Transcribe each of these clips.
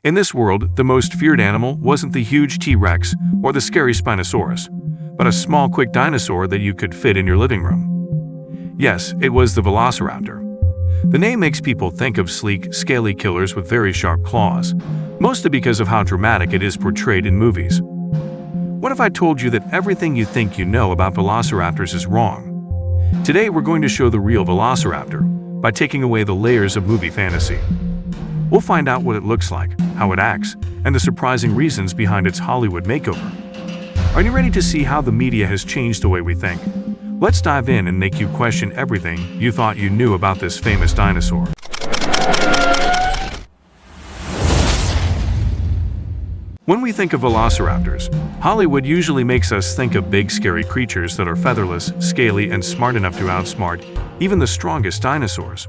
In this world, the most feared animal wasn't the huge T-Rex or the scary Spinosaurus, but a small, quick dinosaur that you could fit in your living room. Yes, it was the Velociraptor. The name makes people think of sleek, scaly killers with very sharp claws, mostly because of how dramatic it is portrayed in movies. What if I told you that everything you think you know about velociraptors is wrong? Today we're going to show the real Velociraptor by taking away the layers of movie fantasy. We'll find out what it looks like, how it acts, and the surprising reasons behind its Hollywood makeover. Are you ready to see how the media has changed the way we think? Let's dive in and make you question everything you thought you knew about this famous dinosaur. When we think of velociraptors, Hollywood usually makes us think of big, scary creatures that are featherless, scaly, and smart enough to outsmart even the strongest dinosaurs.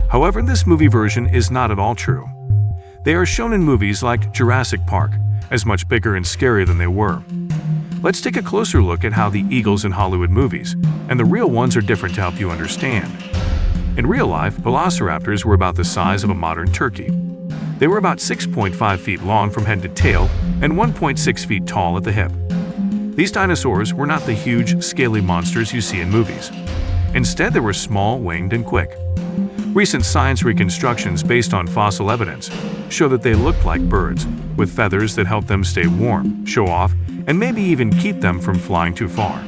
However, this movie version is not at all true. They are shown in movies like Jurassic Park as much bigger and scarier than they were. Let's take a closer look at how the eagles in Hollywood movies and the real ones are different to help you understand. In real life, velociraptors were about the size of a modern turkey. They were about 6.5 feet long from head to tail and 1.6 feet tall at the hip. These dinosaurs were not the huge, scaly monsters you see in movies. Instead, they were small, winged, and quick. Recent science reconstructions based on fossil evidence show that they looked like birds, with feathers that help them stay warm, show off, and maybe even keep them from flying too far.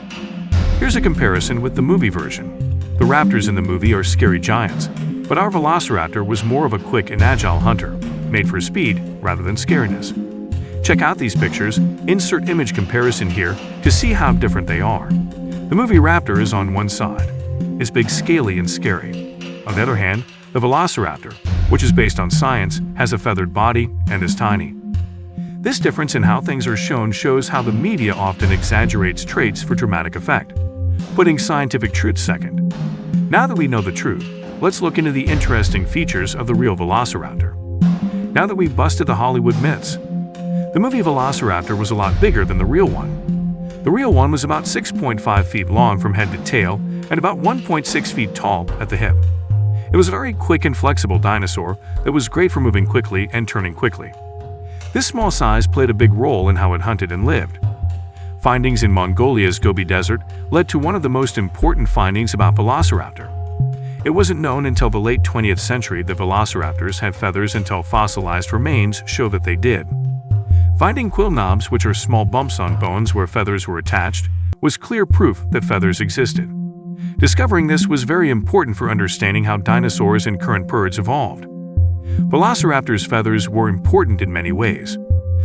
Here's a comparison with the movie version. The raptors in the movie are scary giants, but our Velociraptor was more of a quick and agile hunter, made for speed rather than scariness. Check out these pictures, insert image comparison here to see how different they are. The movie raptor is on one side. It's big, scaly, and scary. On the other hand, the Velociraptor, which is based on science, has a feathered body and is tiny. This difference in how things are shown shows how the media often exaggerates traits for dramatic effect, putting scientific truth second. Now that we know the truth, let's look into the interesting features of the real Velociraptor. Now that we've busted the Hollywood myths, the movie Velociraptor was a lot bigger than the real one. The real one was about 6.5 feet long from head to tail and about 1.6 feet tall at the hip. It was a very quick and flexible dinosaur that was great for moving quickly and turning quickly. This small size played a big role in how it hunted and lived. Findings in Mongolia's Gobi Desert led to one of the most important findings about Velociraptor. It wasn't known until the late 20th century that velociraptors had feathers until fossilized remains show that they did. Finding quill knobs, which are small bumps on bones where feathers were attached, was clear proof that feathers existed. Discovering this was very important for understanding how dinosaurs and current birds evolved. Velociraptors' feathers were important in many ways.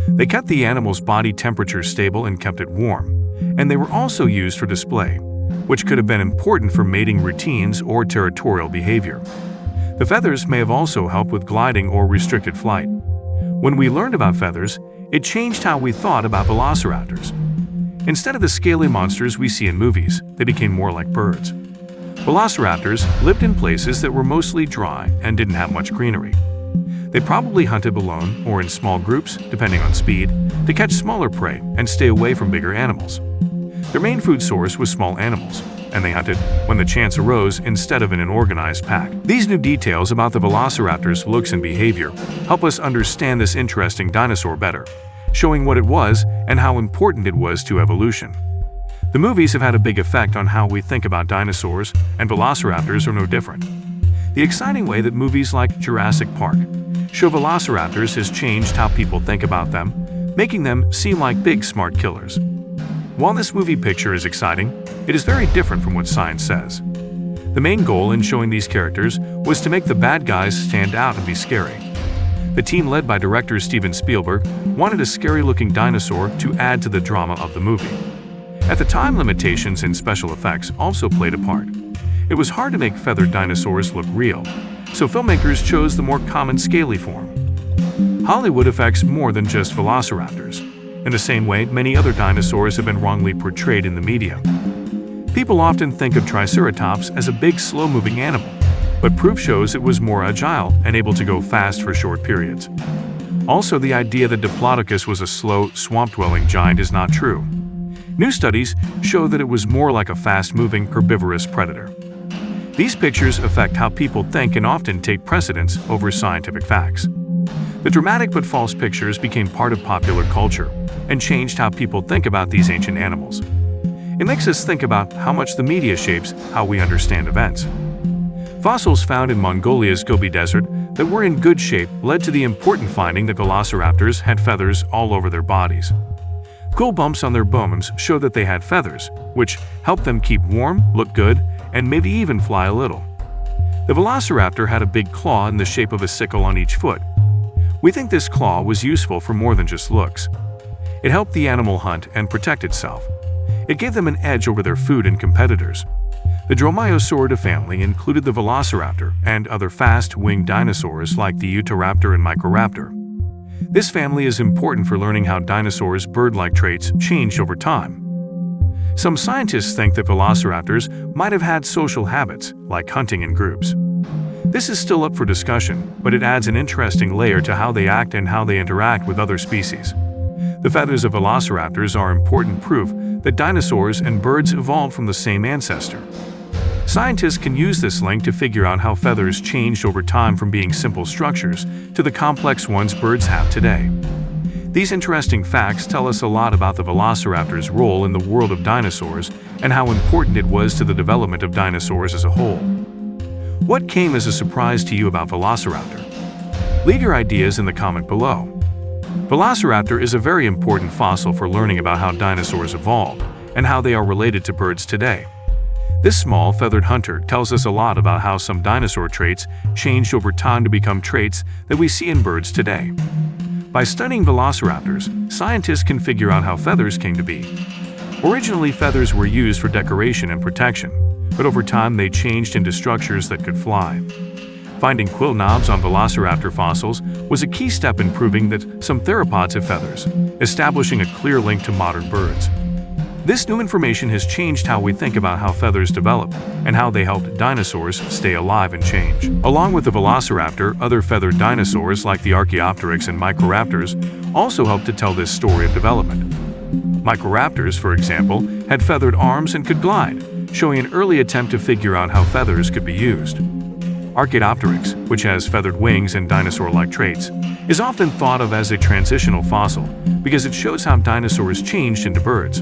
They kept the animal's body temperature stable and kept it warm, and they were also used for display, which could have been important for mating routines or territorial behavior. The feathers may have also helped with gliding or restricted flight. When we learned about feathers, it changed how we thought about velociraptors. Instead of the scaly monsters we see in movies, they became more like birds. Velociraptors lived in places that were mostly dry and didn't have much greenery. They probably hunted alone or in small groups, depending on speed, to catch smaller prey and stay away from bigger animals. Their main food source was small animals, and they hunted when the chance arose instead of in an organized pack. These new details about the Velociraptor's looks and behavior help us understand this interesting dinosaur better, showing what it was and how important it was to evolution. The movies have had a big effect on how we think about dinosaurs, and velociraptors are no different. The exciting way that movies like Jurassic Park show velociraptors has changed how people think about them, making them seem like big, smart killers. While this movie picture is exciting, it is very different from what science says. The main goal in showing these characters was to make the bad guys stand out and be scary. The team led by director Steven Spielberg wanted a scary-looking dinosaur to add to the drama of the movie. At the time, limitations in special effects also played a part. It was hard to make feathered dinosaurs look real, so filmmakers chose the more common scaly form. Hollywood affects more than just velociraptors. In the same way, many other dinosaurs have been wrongly portrayed in the media. People often think of Triceratops as a big, slow-moving animal, but proof shows it was more agile and able to go fast for short periods. Also, the idea that Diplodocus was a slow, swamp-dwelling giant is not true. New studies show that it was more like a fast-moving, herbivorous predator. These pictures affect how people think and often take precedence over scientific facts. The dramatic but false pictures became part of popular culture and changed how people think about these ancient animals. It makes us think about how much the media shapes how we understand events. Fossils found in Mongolia's Gobi Desert that were in good shape led to the important finding that velociraptors had feathers all over their bodies. Quill bumps on their bones show that they had feathers, which helped them keep warm, look good, and maybe even fly a little. The velociraptor had a big claw in the shape of a sickle on each foot. We think this claw was useful for more than just looks. It helped the animal hunt and protect itself. It gave them an edge over their food and competitors. The Dromaeosauridae family included the Velociraptor and other fast-winged dinosaurs like the Utahraptor and Microraptor. This family is important for learning how dinosaurs' bird-like traits changed over time. Some scientists think that velociraptors might have had social habits, like hunting in groups. This is still up for discussion, but it adds an interesting layer to how they act and how they interact with other species. The feathers of velociraptors are important proof that dinosaurs and birds evolved from the same ancestor. Scientists can use this link to figure out how feathers changed over time from being simple structures to the complex ones birds have today. These interesting facts tell us a lot about the velociraptor's role in the world of dinosaurs and how important it was to the development of dinosaurs as a whole. What came as a surprise to you about Velociraptor? Leave your ideas in the comment below. Velociraptor is a very important fossil for learning about how dinosaurs evolved and how they are related to birds today. This small, feathered hunter tells us a lot about how some dinosaur traits changed over time to become traits that we see in birds today. By studying velociraptors, scientists can figure out how feathers came to be. Originally, feathers were used for decoration and protection, but over time they changed into structures that could fly. Finding quill knobs on velociraptor fossils was a key step in proving that some theropods have feathers, establishing a clear link to modern birds. This new information has changed how we think about how feathers develop and how they helped dinosaurs stay alive and change. Along with the velociraptor, other feathered dinosaurs like the Archaeopteryx and Microraptors also helped to tell this story of development. Microraptors, for example, had feathered arms and could glide, showing an early attempt to figure out how feathers could be used. Archaeopteryx, which has feathered wings and dinosaur-like traits, is often thought of as a transitional fossil because it shows how dinosaurs changed into birds.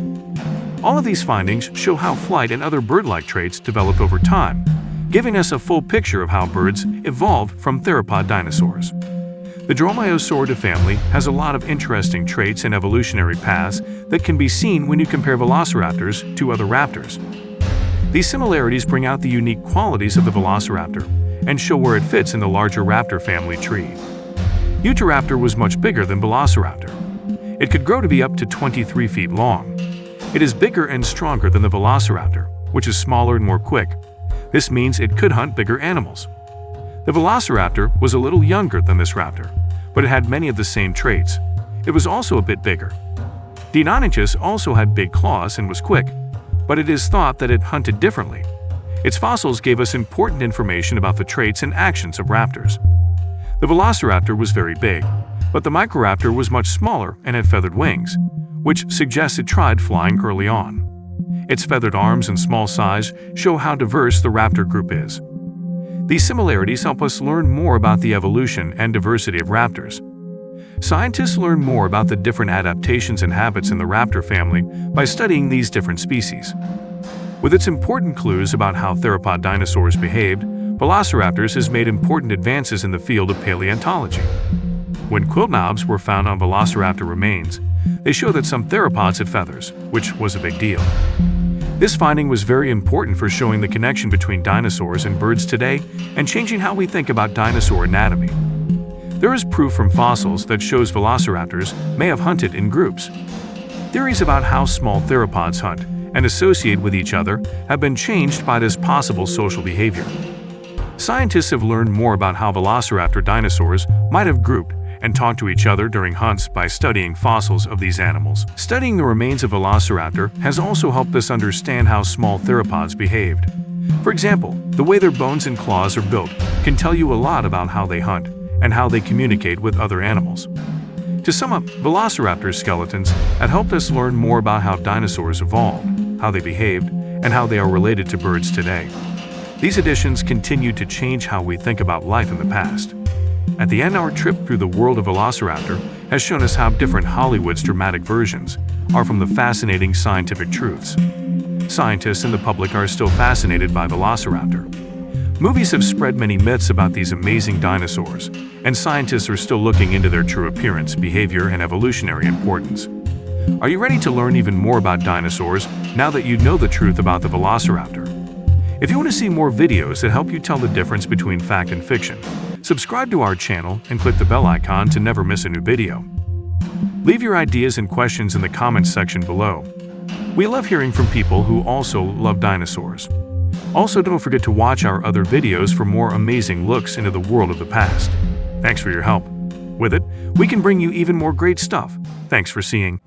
All of these findings show how flight and other bird-like traits developed over time, giving us a full picture of how birds evolved from theropod dinosaurs. The Dromaeosauridae family has a lot of interesting traits and evolutionary paths that can be seen when you compare velociraptors to other raptors. These similarities bring out the unique qualities of the velociraptor and show where it fits in the larger raptor family tree. Utahraptor was much bigger than Velociraptor. It could grow to be up to 23 feet long. It is bigger and stronger than the Velociraptor, which is smaller and more quick. This means it could hunt bigger animals. The Velociraptor was a little younger than this raptor, but it had many of the same traits. It was also a bit bigger. Deinonychus also had big claws and was quick, but it is thought that it hunted differently. Its fossils gave us important information about the traits and actions of raptors. The Velociraptor was very big, but the Microraptor was much smaller and had feathered wings, which suggests it tried flying early on. Its feathered arms and small size show how diverse the raptor group is. These similarities help us learn more about the evolution and diversity of raptors. Scientists learn more about the different adaptations and habits in the raptor family by studying these different species. With its important clues about how theropod dinosaurs behaved, Velociraptors has made important advances in the field of paleontology. When quill knobs were found on Velociraptor remains, they show that some theropods had feathers, which was a big deal. This finding was very important for showing the connection between dinosaurs and birds today and changing how we think about dinosaur anatomy. There is proof from fossils that shows velociraptors may have hunted in groups. Theories about how small theropods hunt and associate with each other have been changed by this possible social behavior. Scientists have learned more about how velociraptor dinosaurs might have grouped and talked to each other during hunts by studying fossils of these animals. Studying the remains of Velociraptor has also helped us understand how small theropods behaved. For example, the way their bones and claws are built can tell you a lot about how they hunt and how they communicate with other animals. To sum up, Velociraptor skeletons have helped us learn more about how dinosaurs evolved, how they behaved, and how they are related to birds today. These additions continue to change how we think about life in the past. At the end, our trip through the world of Velociraptor has shown us how different Hollywood's dramatic versions are from the fascinating scientific truths. Scientists and the public are still fascinated by Velociraptor. Movies have spread many myths about these amazing dinosaurs, and scientists are still looking into their true appearance, behavior, and evolutionary importance. Are you ready to learn even more about dinosaurs now that you know the truth about the Velociraptor? If you want to see more videos that help you tell the difference between fact and fiction, subscribe to our channel and click the bell icon to never miss a new video. Leave your ideas and questions in the comments section below. We love hearing from people who also love dinosaurs. Also, don't forget to watch our other videos for more amazing looks into the world of the past. Thanks for your help. With it, we can bring you even more great stuff. Thanks for seeing.